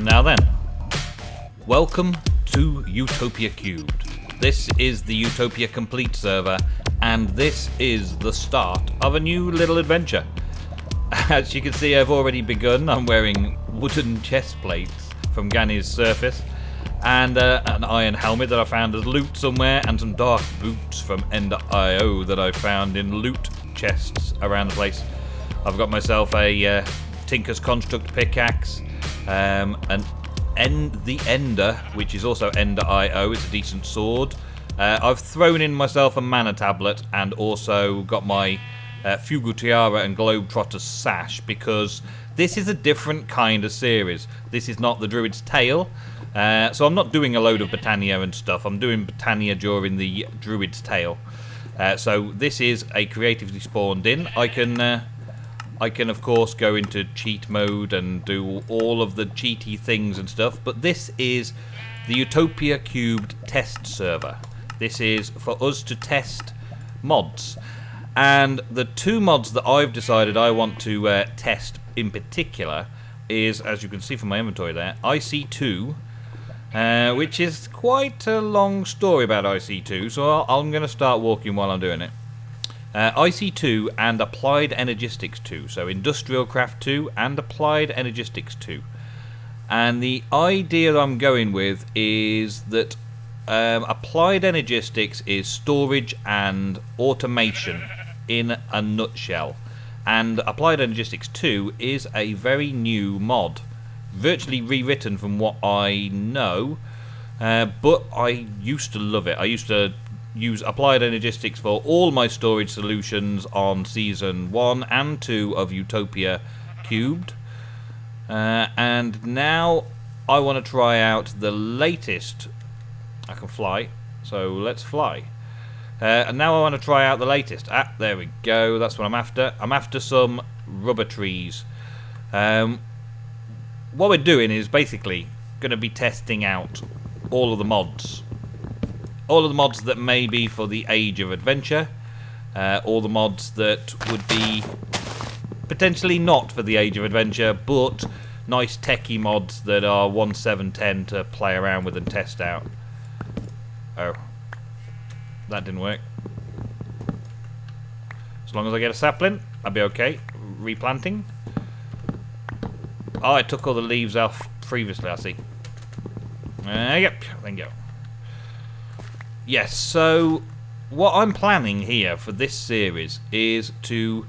Now then, welcome to Utopia³. This is the Utopia Complete server, and this is the start of a new little adventure. As you can see, I've already begun. I'm wearing wooden chest plates from Gani's surface, and an iron helmet that I found as loot somewhere, and some dark boots from Ender.io that I found in loot chests around the place. I've got myself a Tinker's Construct pickaxe, the Ender, which is also Ender.io. It's a decent sword. I've thrown in myself a mana tablet, and also got my Fugu Tiara and Globetrotter's sash, because this is a different kind of series. This is not the Druid's Tale, so I'm not doing a load of Britannia and stuff. I'm doing Britannia during the Druid's Tale. So this is a creatively spawned in. I can of course go into cheat mode and do all of the cheaty things and stuff, but this is the Utopia³ test server. This is for us to test mods, and the two mods that I've decided I want to test in particular is, as you can see from my inventory there, IC2, which is quite a long story about IC2, so I'm going to start walking while I'm doing it. IC2 and Applied Energistics 2, so Industrial Craft 2 and Applied Energistics 2. And the idea I'm going with is that Applied Energistics is storage and automation in a nutshell, and Applied Energistics 2 is a very new mod, virtually rewritten from what I know, but I used to love it. I used to use Applied Energistics for all my storage solutions on Season 1 and 2 of Utopia³. And now I want to try out the latest. I can fly, so let's fly. And now I want to try out the latest. There we go, that's what I'm after. I'm after some rubber trees. What we're doing is basically going to be testing out all of the mods. All of the mods that may be for the Age of Adventure, all the mods that would be potentially not for the Age of Adventure, but nice techie mods that are 1.7.10 to play around with and test out. Oh, that didn't work. As long as I get a sapling, I'll be okay. Replanting. Oh, I took all the leaves off previously, I see. Yep, there you go. Yes, so what I'm planning here for this series is to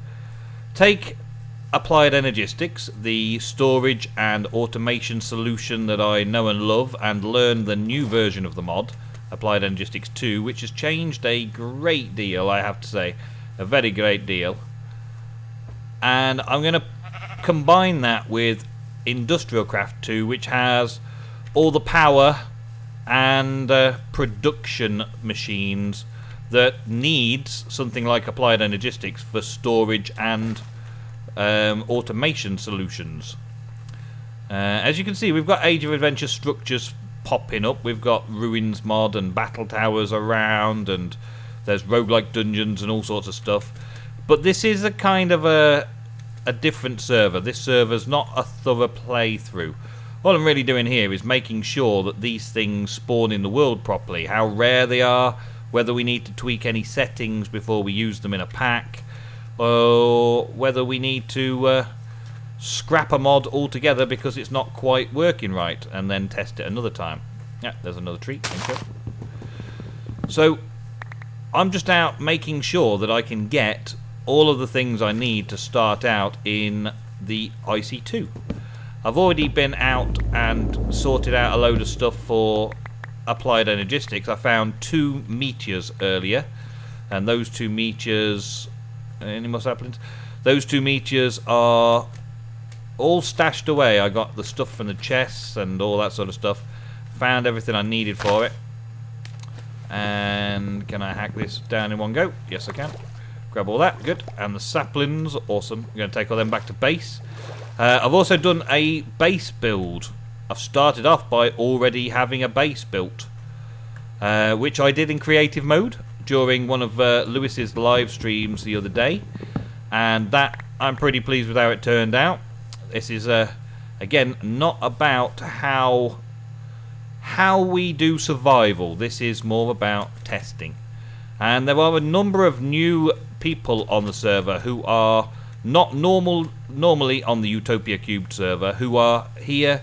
take Applied Energistics, the storage and automation solution that I know and love, and learn the new version of the mod, Applied Energistics 2, which has changed a great deal, I have to say. A very great deal. And I'm going to combine that with Industrial Craft 2, which has all the power and production machines that needs something like Applied Energistics for storage and automation solutions. As you can see, we've got Age of Adventure structures popping up. We've got Ruins mod and battle towers around, and there's roguelike dungeons and all sorts of stuff. But this is a kind of a different server. This server's not a thorough playthrough. All I'm really doing here is making sure that these things spawn in the world properly, how rare they are, whether we need to tweak any settings before we use them in a pack, or whether we need to scrap a mod altogether because it's not quite working right, and then test it another time. Yeah, there's another tree, thank you. So, I'm just out making sure that I can get all of the things I need to start out in the IC2. I've already been out and sorted out a load of stuff for Applied Energistics. I found 2 meteors earlier, and those 2 meteors... Any more saplings? Those 2 meteors are all stashed away. I got the stuff from the chests and all that sort of stuff. Found everything I needed for it. And can I hack this down in one go? Yes, I can. Grab all that, good. And the saplings, awesome. I'm going to take all them back to base. I've also done a base build. I've started off by already having a base built, which I did in creative mode during one of Lewis's live streams the other day, and that I'm pretty pleased with how it turned out. This is Again, not about how we do survival. This is more about testing. And there are a number of new people on the server who are not normally on the Utopia³ server, who are here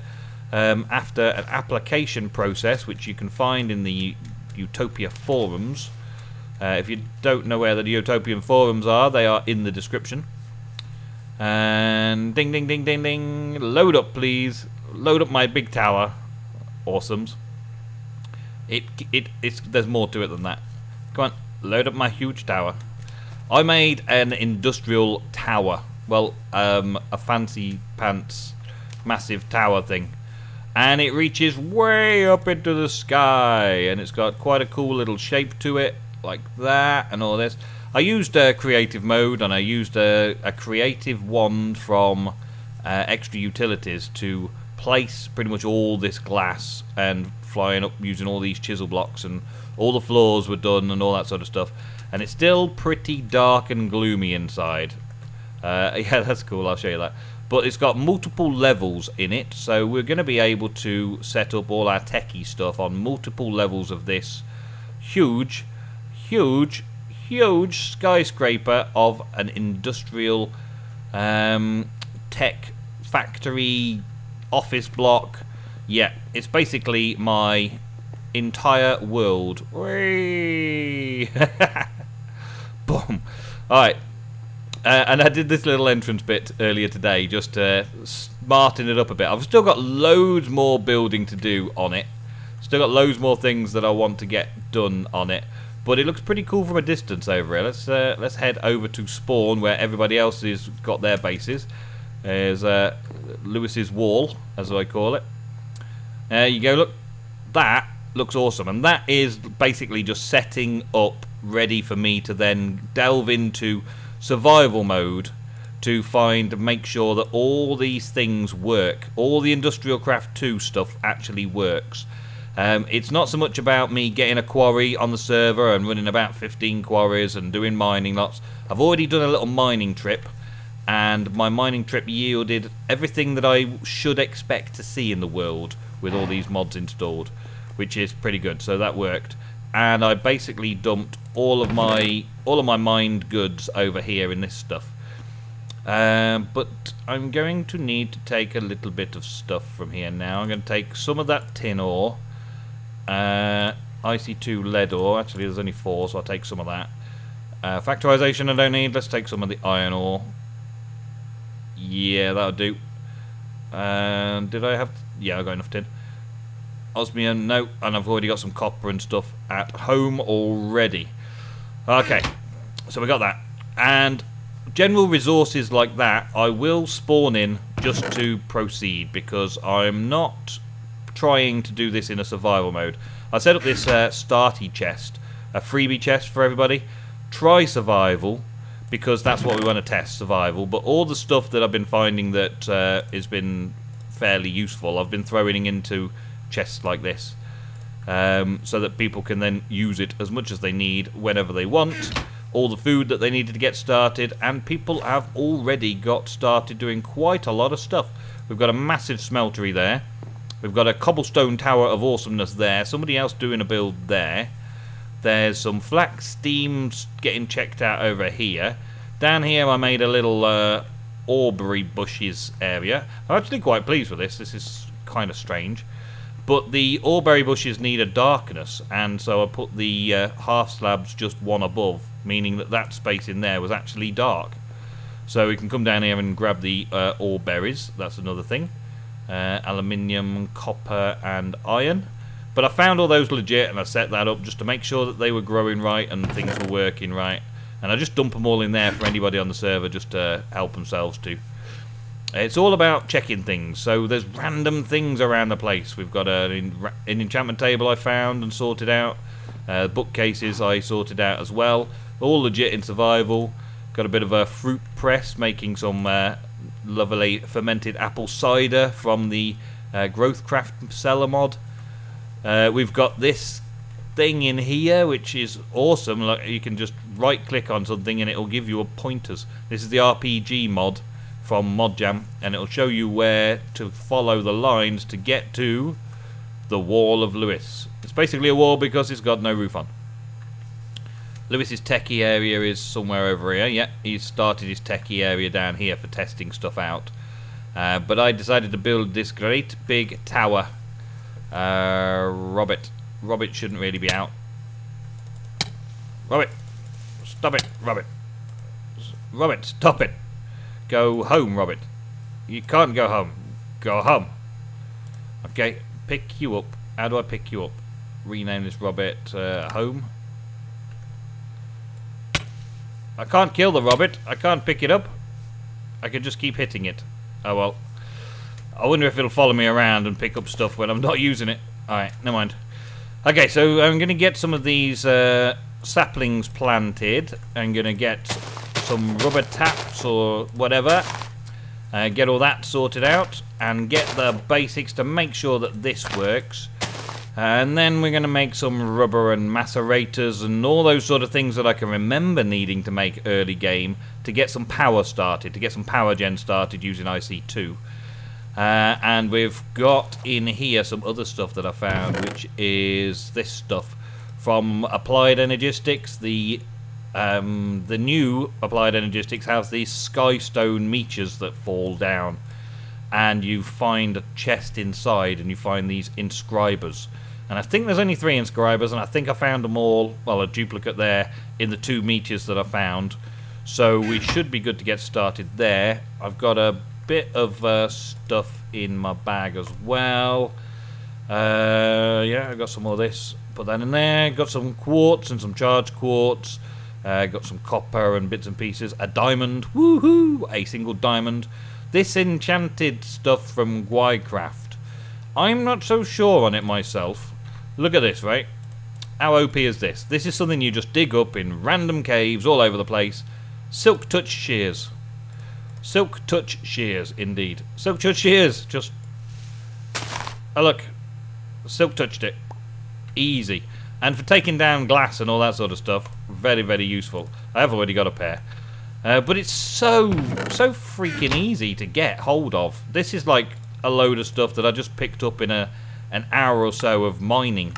after an application process, which you can find in the Utopia forums. If you don't know where the Utopian forums are, they are in the description. And ding, ding, ding, ding, ding. Load up, please. Load up my big tower. Awesomes. There's more to it than that. Come on, load up my huge tower. I made an industrial tower. Well, a fancy pants, massive tower thing. And it reaches way up into the sky. And it's got quite a cool little shape to it. Like that and all this. I used creative mode, and I used a creative wand from extra utilities to place pretty much all this glass, and flying up using all these chisel blocks, and all the floors were done and all that sort of stuff. And it's still pretty dark and gloomy inside. Yeah, that's cool, I'll show you that. But it's got multiple levels in it, so we're going to be able to set up all our techie stuff on multiple levels of this huge skyscraper of an industrial tech factory office block. Yeah, it's basically my entire world. Whee! Boom. Alright. And I did this little entrance bit earlier today, just to smarten it up a bit. I've still got loads more building to do on it. Still got loads more things that I want to get done on it. But it looks pretty cool from a distance over here. Let's head over to spawn, where everybody else has got their bases. There's Lewis's wall, as I call it. There you go. Look, that looks awesome, and that is basically just setting up, ready for me to then delve into survival mode to make sure that all these things work. All the Industrial Craft 2 stuff actually works. It's not so much about me getting a quarry on the server and running about 15 quarries and doing mining lots. I've already done a little mining trip, and my mining trip yielded everything that I should expect to see in the world with all these mods installed, which is pretty good. So that worked, and I basically dumped all of my mined goods over here in this stuff. But I'm going to need to take a little bit of stuff from here now. I'm going to take some of that tin ore. IC2 lead ore. Actually, there's only 4, so I'll take some of that. Factorization I don't need. Let's take some of the iron ore. Yeah, that'll do. Did I have... Yeah, I got enough tin. Osmium, no. And I've already got some copper and stuff at home already. Okay, so we got that. And general resources like that, I will spawn in just to proceed, because I'm not trying to do this in a survival mode. I set up this starty chest, a freebie chest for everybody. Try survival, because that's what we want to test, survival. But all the stuff that I've been finding that has been fairly useful, I've been throwing into chests like this, so that people can then use it as much as they need whenever they want. All the food that they needed to get started, and people have already got started doing quite a lot of stuff. We've got a massive smeltery there. We've got a cobblestone tower of awesomeness there. Somebody else doing a build there. There's some flax steam getting checked out over here. Down here I made a little auberry bushes area. I'm actually quite pleased with this. This is kind of strange. But the auberry bushes need a darkness, and so I put the half slabs just one above, meaning that that space in there was actually dark. So we can come down here and grab the auberries. That's another thing. Aluminium, copper and iron. But I found all those legit, and I set that up just to make sure that they were growing right and things were working right. And I just dump them all in there for anybody on the server just to help themselves too. It's all about checking things. So there's random things around the place. We've got an enchantment table I found and sorted out. Bookcases I sorted out as well. All legit in survival. Got a bit of a fruit press, making some lovely fermented apple cider from the Growthcraft seller mod. We've got this thing in here which is awesome. Like, you can just right click on something and it'll give you a pointers. This is the RPG mod from ModJam, and it'll show you where to follow the lines to get to the Wall of Lewis. It's basically a wall because it's got no roof on. Lewis's techie area is somewhere over here. Yeah, he's started his techie area down here for testing stuff out. But I decided to build this great big tower. Robert shouldn't really be out. Robert, stop it, Robert. Robert, stop it. Go home, Robert. You can't go home. Go home. Okay, pick you up. How do I pick you up? Rename this Robert home. I can't kill the Robert. I can't pick it up. I can just keep hitting it. Oh well. I wonder if it'll follow me around and pick up stuff when I'm not using it. Alright, never mind. Okay, so I'm going to get some of these saplings planted. I'm going to get some rubber taps or whatever. Get all that sorted out. And get the basics to make sure that this works. And then we're going to make some rubber and macerators and all those sort of things that I can remember needing to make early game to get some power started, to get some power gen started using IC2. And we've got in here some other stuff that I found, which is this stuff from Applied Energistics. The new Applied Energistics has these skystone meteors that fall down, and you find a chest inside, and you find these inscribers. And I think there's only 3 inscribers, and I think I found them all, well, a duplicate there in the 2 meteors that I found. So we should be good to get started there. I've got a bit of stuff in my bag as well. Yeah, I got some more of this. Put that in there. Got some quartz and some charged quartz. Got some copper and bits and pieces. A diamond. Woohoo! A single diamond. This enchanted stuff from Whitelisted. I'm not so sure on it myself. Look at this, right? How OP is this? This is something you just dig up in random caves all over the place. Silk touch shears. Silk touch shears, indeed. Silk touch shears. Just... oh, look. Silk touched it. Easy. And for taking down glass and all that sort of stuff, very, very useful. I have already got a pair. But it's so freaking easy to get hold of. This is like a load of stuff that I just picked up in an hour or so of mining.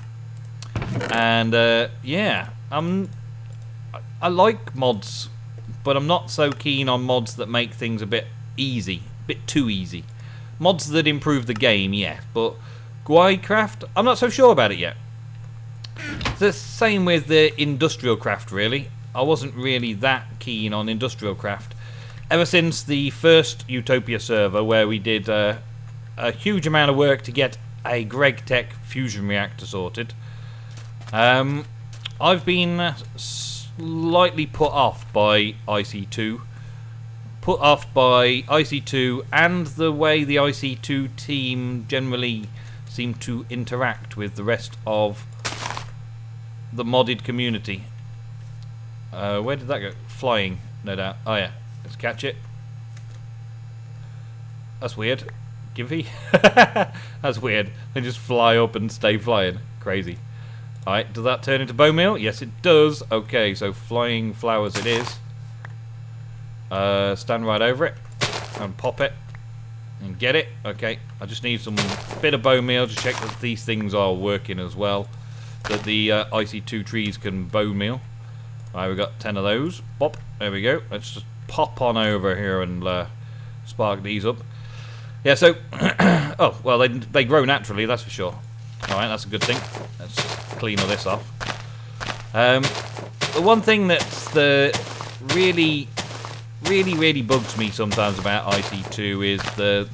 And yeah, I like mods, but I'm not so keen on mods that make things a bit easy, a bit too easy. Mods that improve the game, yeah, but Whitelisted, I'm not so sure about it yet. It's the same with the Industrial Craft, really. I wasn't really that keen on Industrial Craft ever since the first Utopia server, where we did a huge amount of work to get a GregTech fusion reactor sorted. I've been slightly put off by IC2. Put off by IC2 and the way the IC2 team generally seem to interact with the rest of the modded community. Where did that go? Flying, no doubt. Oh yeah, let's catch it. That's weird. Givey? That's weird. They just fly up and stay flying. Crazy. Alright, does that turn into bone meal? Yes, it does. Okay, so flying flowers it is. Stand right over it and pop it and get it. Okay, I just need some bit of bone meal to check that these things are working as well. That the IC2 trees can bone meal. Alright, we got 10 of those. Pop. There we go. Let's just pop on over here and spark these up. Yeah, so... oh, well, they grow naturally, that's for sure. Alright, that's a good thing. Let's clean all this off. The one thing that's really bugs me sometimes about IC2 is the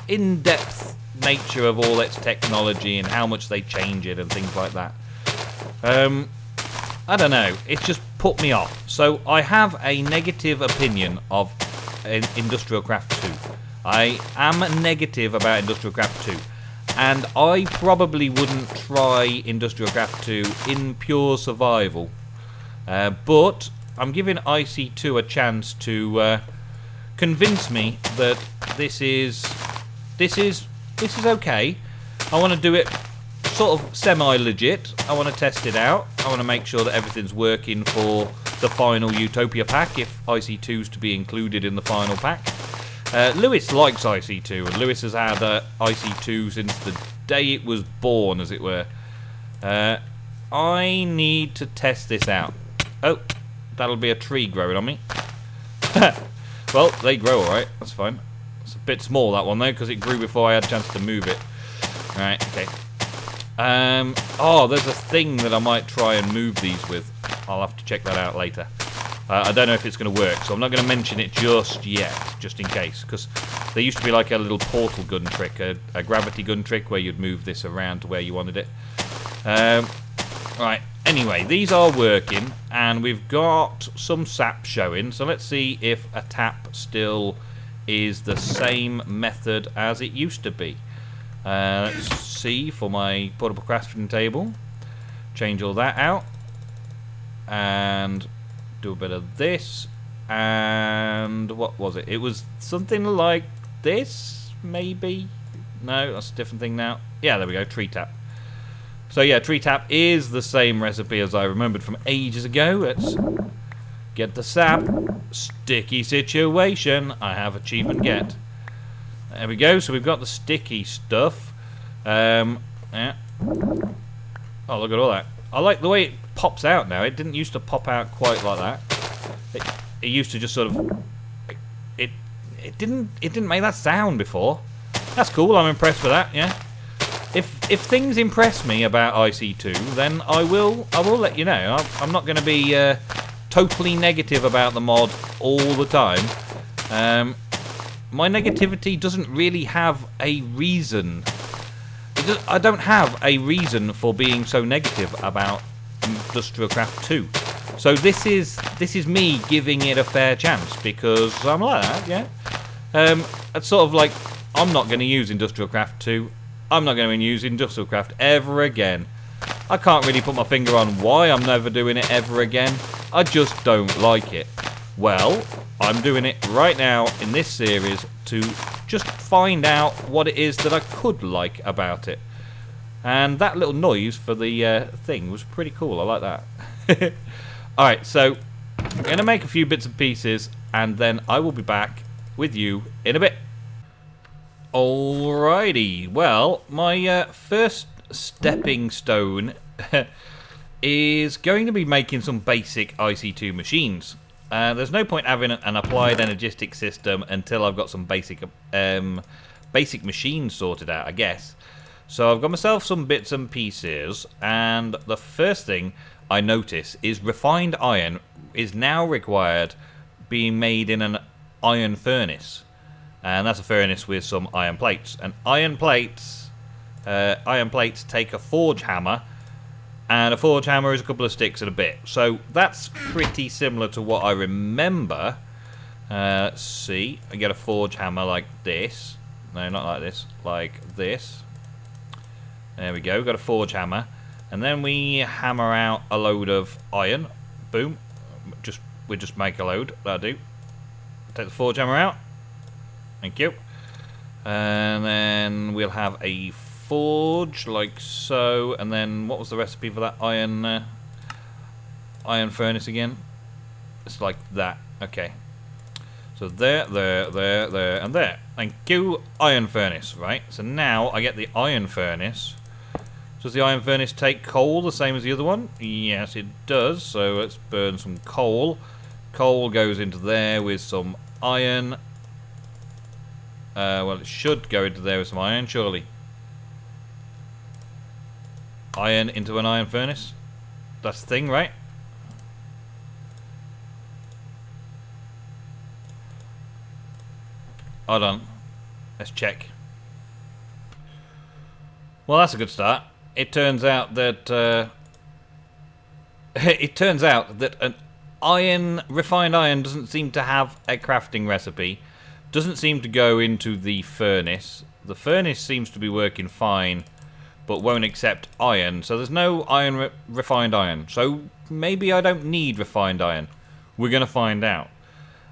in-depth nature of all its technology and how much they change it and things like that. I don't know, it's just put me off. So I have a negative opinion of Industrial Craft 2. I am negative about Industrial Craft 2. And I probably wouldn't try Industrial Craft 2 in pure survival. But I'm giving IC2 a chance to convince me that this is okay. I want to do it sort of semi-legit. I want to test it out. I want to make sure that everything's working for the final Utopia pack, if IC2's to be included in the final pack. Lewis likes IC2, and Lewis has had IC2 since the day it was born, as it were. I need to test this out. Oh, that'll be a tree growing on me. Well, they grow alright, that's fine. It's a bit small, that one, though, because it grew before I had a chance to move it. Right, okay. Oh, there's a thing that I might try and move these with. I'll have to check that out later. I don't know if it's going to work, so I'm not going to mention it just yet, just in case. Because there used to be like a little portal gun trick, a gravity gun trick, where you'd move this around to where you wanted it. Right, anyway, these are working, and we've got some sap showing. So let's see if a tap still is the same method as it used to be. Let's see for my portable crafting table. Change all that out. And do a bit of this. And what was it? It was something like this, maybe? No, that's a different thing now. Yeah, there we go, tree tap. So yeah, tree tap is the same recipe as I remembered from ages ago. Let's get the sap. Sticky situation. I have achievement get. There we go. So we've got the sticky stuff. Yeah. Oh, look at all that. I like the way it pops out now. It didn't used to pop out quite like that. It used to just sort of. It didn't make that sound before. That's cool. I'm impressed with that. Yeah. If things impress me about IC2, then I will let you know. I'm not going to be totally negative about the mod all the time. My negativity doesn't really have a reason. I don't have a reason for being so negative about Industrialcraft 2. So this is me giving it a fair chance because I'm like that, yeah. It's sort of like I'm not going to use Industrialcraft 2. I'm not going to use Industrialcraft ever again. I can't really put my finger on why I'm never doing it ever again. I just don't like it. Well, I'm doing it right now in this series to just find out what it is that I could like about it. And that little noise for the thing was pretty cool. I like that. Alright, so I'm going to make a few bits and pieces and then I will be back with you in a bit. Alrighty, well, my first stepping stone is going to be making some basic IC2 machines. There's no point having an applied energistic system until I've got some basic machines sorted out, I guess. So I've got myself some bits and pieces, and the first thing I notice is refined iron is now required being made in an iron furnace. And that's a furnace with some iron plates. And iron plates take a forge hammer, and a forge hammer is a couple of sticks and a bit. So that's pretty similar to what I remember. Let's see. I get a forge hammer like this. No, not like this. Like this. There we go. Got a forge hammer. And then we hammer out a load of iron. Boom. We just make a load. That'll do. Take the forge hammer out. Thank you. And then we'll have a forge like so. And then what was the recipe for that iron furnace again? It's like that. Okay. So there, and there. Thank you. Iron furnace. Right. So now I get the iron furnace. Does the iron furnace take coal the same as the other one? Yes, it does. So let's burn some coal. Coal goes into there with some iron. Well, it should go into there with some iron, surely. Iron into an iron furnace. That's the thing, right? Hold on. Let's check. Well, that's a good start. It turns out that an refined iron doesn't seem to have a crafting recipe. Doesn't seem to go into the furnace. The furnace seems to be working fine, but won't accept iron. So there's no refined iron. So maybe I don't need refined iron. We're going to find out.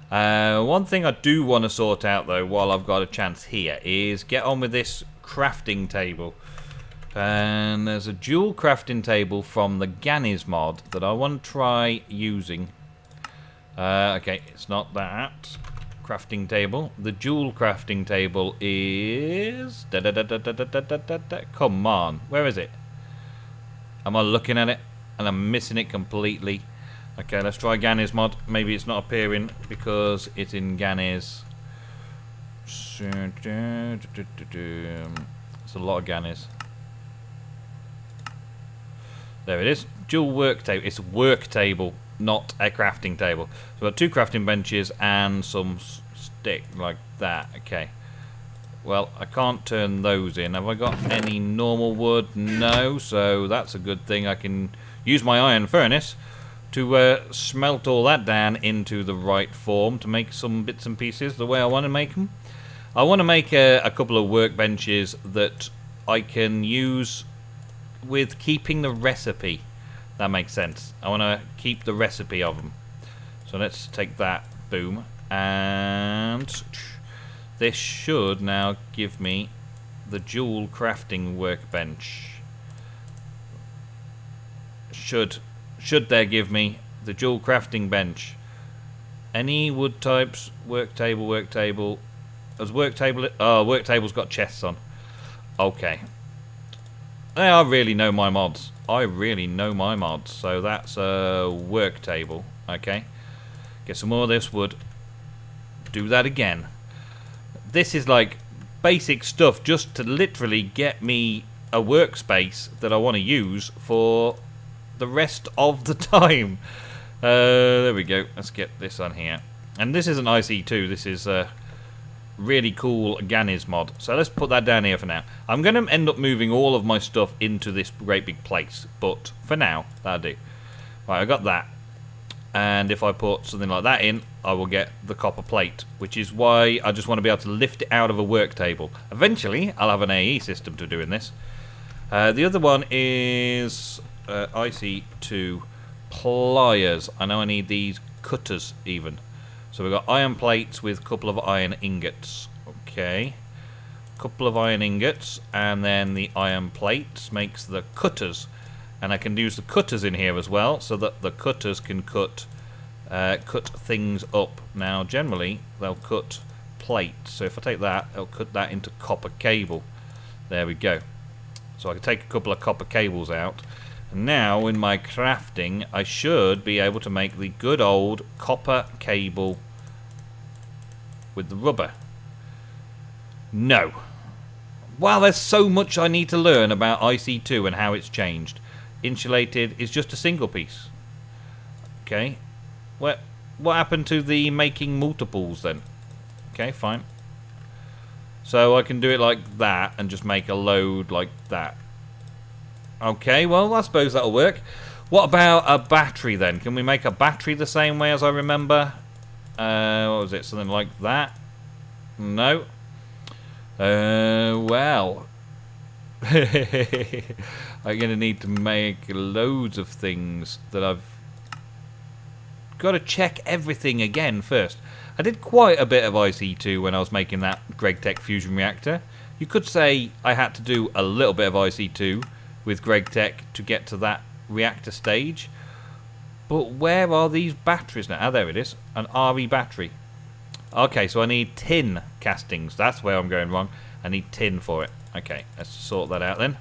One thing I do want to sort out, though, while I've got a chance here, is get on with this crafting table. And there's a dual crafting table from the Gani's mod that I want to try using. Okay, it's not that. crafting table. The jewel crafting table is... Come on, where is it? Am I looking at it and I'm missing it completely? Okay, let's try Gani's mod. Maybe it's not appearing because it's in Gani's. It's a lot of Gani's. There it is. Dual work table. It's a work table, not a crafting table. So we've got 2 crafting benches and some stick like that. Okay. Well, I can't turn those in. Have I got any normal wood? No. So that's a good thing. I can use my iron furnace to smelt all that down into the right form to make some bits and pieces the way I want to make them. I want to make a couple of workbenches that I can use with keeping the recipe. That makes sense. I want to keep the recipe of them. So let's take that. Boom. And this should now give me the dual crafting workbench. Should there give me the dual crafting bench? Any wood types? Work table. As work table? Oh, work table's got chests on. Okay. I really know my mods. So that's a work table. Okay. Get some more of this wood. Do that again. This is like basic stuff just to literally get me a workspace that I want to use for the rest of the time. There we go. Let's get this on here. And this isn't IC2. This is really cool Gani's mod. So let's put that down here for now. I'm going to end up moving all of my stuff into this great big place. But for now, that'll do. Right, I got that. And if I put something like that in, I will get the copper plate. Which is why I just want to be able to lift it out of a work table. Eventually, I'll have an AE system to doing this. The other one is IC2 pliers. I know I need these cutters even. So we've got iron plates with a couple of iron ingots. Okay. Couple of iron ingots. And then the iron plates makes the cutters. And I can use the cutters in here as well, so that the cutters can cut things up. Now, generally, they'll cut plates. So if I take that, it'll cut that into copper cable. There we go. So I can take a couple of copper cables out. And now, in my crafting, I should be able to make the good old copper cable with the rubber. No. Wow, there's so much I need to learn about IC2 and how it's changed. Insulated is just a single piece. Okay. What happened to the making multiples then? Okay, fine. So I can do it like that and just make a load like that. Okay, well, I suppose that'll work. What about a battery then? Can we make a battery the same way as I remember? What was it? Something like that? No. Well. I'm going to need to make loads of things that I've got to check everything again first. I did quite a bit of IC2 when I was making that GregTech fusion reactor. You could say I had to do a little bit of IC2 with GregTech to get to that reactor stage. But where are these batteries now? Oh, there it is. An RE battery. Okay, so I need tin castings. That's where I'm going wrong. I need tin for it. Okay, let's sort that out then.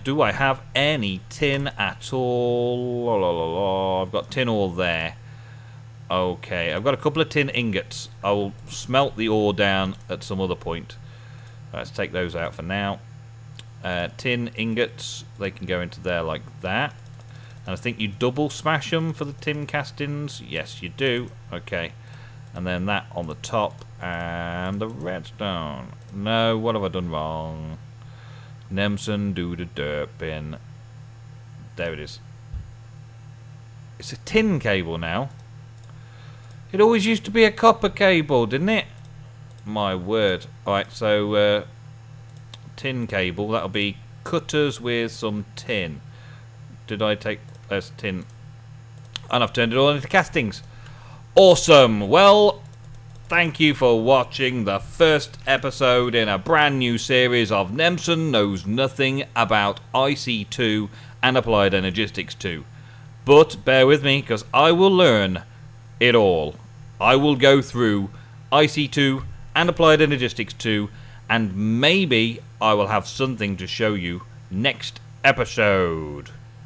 Do I have any tin at all? I've got tin ore there. Okay, I've got a couple of tin ingots. I will smelt the ore down at some other point. Let's take those out for now. Tin ingots, they can go into there like that. And I think you double smash them for the tin castings. Yes, you do. Okay. And then that on the top. And the redstone. No, what have I done wrong? Nemsun, do the dirt bin. There it is. It's a tin cable now. It always used to be a copper cable, didn't it? My word. Alright, so tin cable. That'll be cutters with some tin. Did I take this tin? And I've turned it all into castings. Awesome. Well, thank you for watching the first episode in a brand new series of Nemsun Knows Nothing About IC2 and Applied Energistics 2. But bear with me, because I will learn it all. I will go through IC2 and Applied Energistics 2, and maybe I will have something to show you next episode.